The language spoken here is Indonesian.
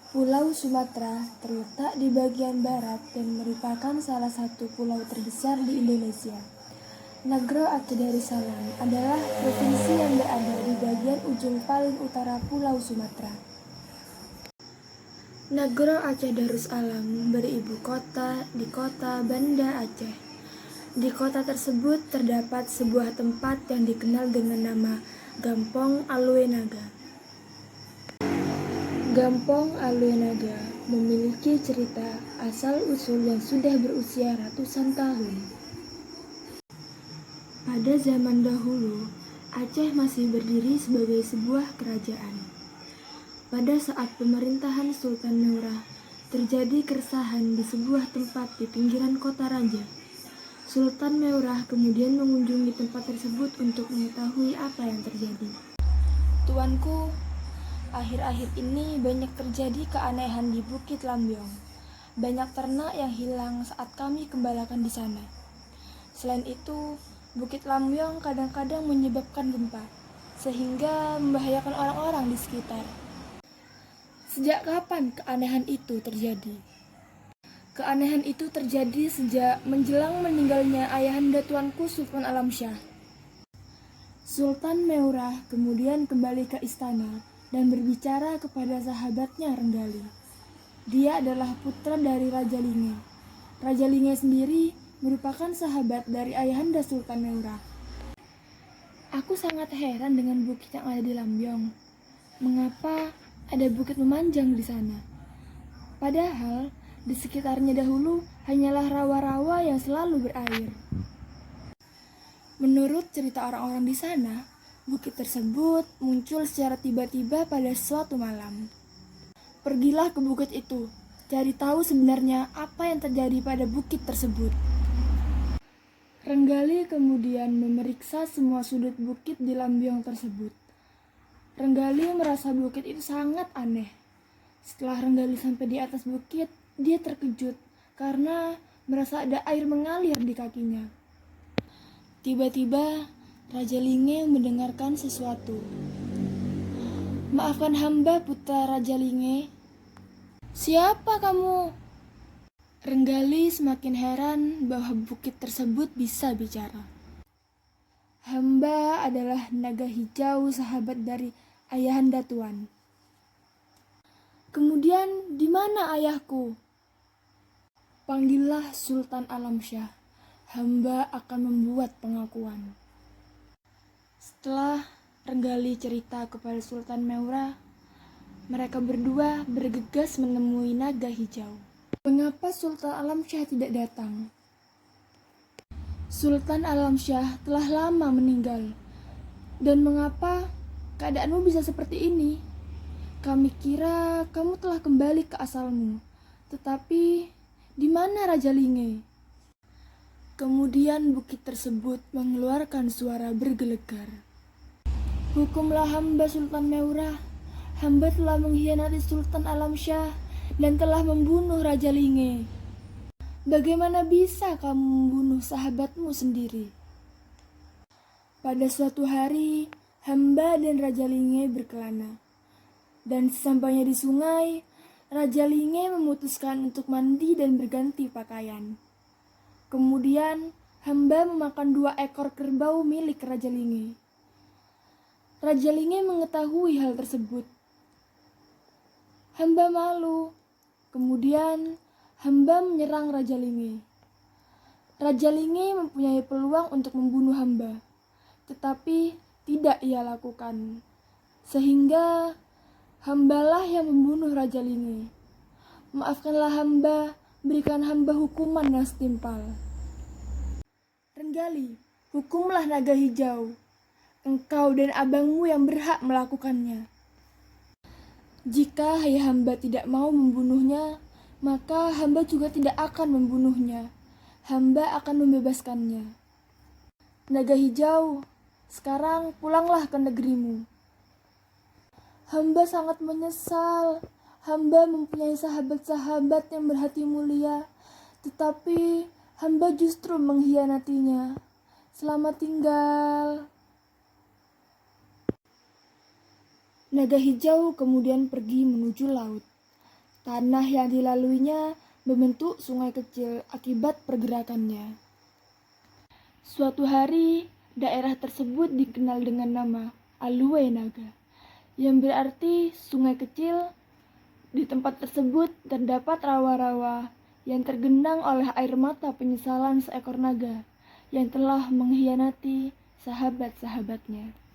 Pulau Sumatera terletak di bagian barat dan merupakan salah satu pulau terbesar di Indonesia. Nagro Aceh Darussalam adalah provinsi yang berada di bagian ujung paling utara Pulau Sumatera. Nagro Aceh Darussalam beribu kota di kota Banda Aceh. Di kota tersebut terdapat sebuah tempat yang dikenal dengan nama Gampong Alue Naga. Gampong Alue Naga memiliki cerita asal-usul yang sudah berusia ratusan tahun. Pada zaman dahulu, Aceh masih berdiri sebagai sebuah kerajaan. Pada saat pemerintahan Sultan Meurah, terjadi keresahan di sebuah tempat di pinggiran kota raja. Sultan Meurah kemudian mengunjungi tempat tersebut untuk mengetahui apa yang terjadi. Tuanku, akhir-akhir ini banyak terjadi keanehan di Bukit Lambyong. Banyak ternak yang hilang saat kami gembalakan di sana. Selain itu, Bukit Lambyong kadang-kadang menyebabkan gempa, sehingga membahayakan orang-orang di sekitar. Sejak kapan keanehan itu terjadi? Keanehan itu terjadi sejak menjelang meninggalnya ayahanda tuanku Sultan Alamsyah. Sultan Meurah kemudian kembali ke istana dan berbicara kepada sahabatnya Renggali. Dia adalah putra dari Raja Linge. Raja Linge sendiri merupakan sahabat dari ayahanda Sultan Meurah. Aku sangat heran dengan bukit yang ada di Lambyong. Mengapa ada bukit memanjang di sana? Padahal di sekitarnya dahulu hanyalah rawa-rawa yang selalu berair. Menurut cerita orang-orang di sana, bukit tersebut muncul secara tiba-tiba pada suatu malam. Pergilah ke bukit itu, cari tahu sebenarnya apa yang terjadi pada bukit tersebut. Renggali kemudian memeriksa semua sudut bukit di Lambyong tersebut. Renggali merasa bukit itu sangat aneh. Setelah Renggali sampai di atas bukit, dia terkejut karena merasa ada air mengalir di kakinya. Tiba-tiba, Raja Linge mendengarkan sesuatu. "Maafkan hamba, putra Raja Linge." "Siapa kamu?" Renggali semakin heran bahwa bukit tersebut bisa bicara. "Hamba adalah naga hijau, sahabat dari ayahanda tuan." "Kemudian di mana ayahku?" "Panggillah Sultan Alamsyah. Hamba akan membuat pengakuan." Setelah Renggali cerita kepada Sultan Meurah, mereka berdua bergegas menemui naga hijau. Mengapa Sultan Alamsyah tidak datang? Sultan Alamsyah telah lama meninggal. Dan mengapa keadaanmu bisa seperti ini? Kami kira kamu telah kembali ke asalmu. Tetapi di mana Raja Linge? Kemudian bukit tersebut mengeluarkan suara bergelegar. "Hukumlah hamba Sultan Meurah. Hamba telah mengkhianati Sultan Alamsyah dan telah membunuh Raja Linge." "Bagaimana bisa kamu membunuh sahabatmu sendiri?" "Pada suatu hari, hamba dan Raja Linge berkelana. Dan sesampainya di sungai, Raja Linge memutuskan untuk mandi dan berganti pakaian. Kemudian, hamba memakan 2 ekor kerbau milik Raja Linge. Raja Linge mengetahui hal tersebut. Hamba malu. Kemudian, hamba menyerang Raja Linge. Raja Linge mempunyai peluang untuk membunuh hamba, tetapi tidak ia lakukan. Sehingga, hambalah yang membunuh Raja Linge. Maafkanlah hamba, berikan hamba hukuman yang setimpal." "Renggali, hukumlah naga hijau. Engkau dan abangmu yang berhak melakukannya. Jika ayah hamba tidak mau membunuhnya, maka hamba juga tidak akan membunuhnya. Hamba akan membebaskannya. Naga hijau, sekarang pulanglah ke negerimu." "Hamba sangat menyesal. Hamba mempunyai sahabat-sahabat yang berhati mulia, tetapi hamba justru mengkhianatinya. Selamat tinggal." Naga hijau kemudian pergi menuju laut. Tanah yang dilaluinya membentuk sungai kecil akibat pergerakannya. Suatu hari, daerah tersebut dikenal dengan nama Alue Naga, yang berarti sungai kecil. Di tempat tersebut terdapat rawa-rawa yang tergenang oleh air mata penyesalan seekor naga yang telah mengkhianati sahabat-sahabatnya.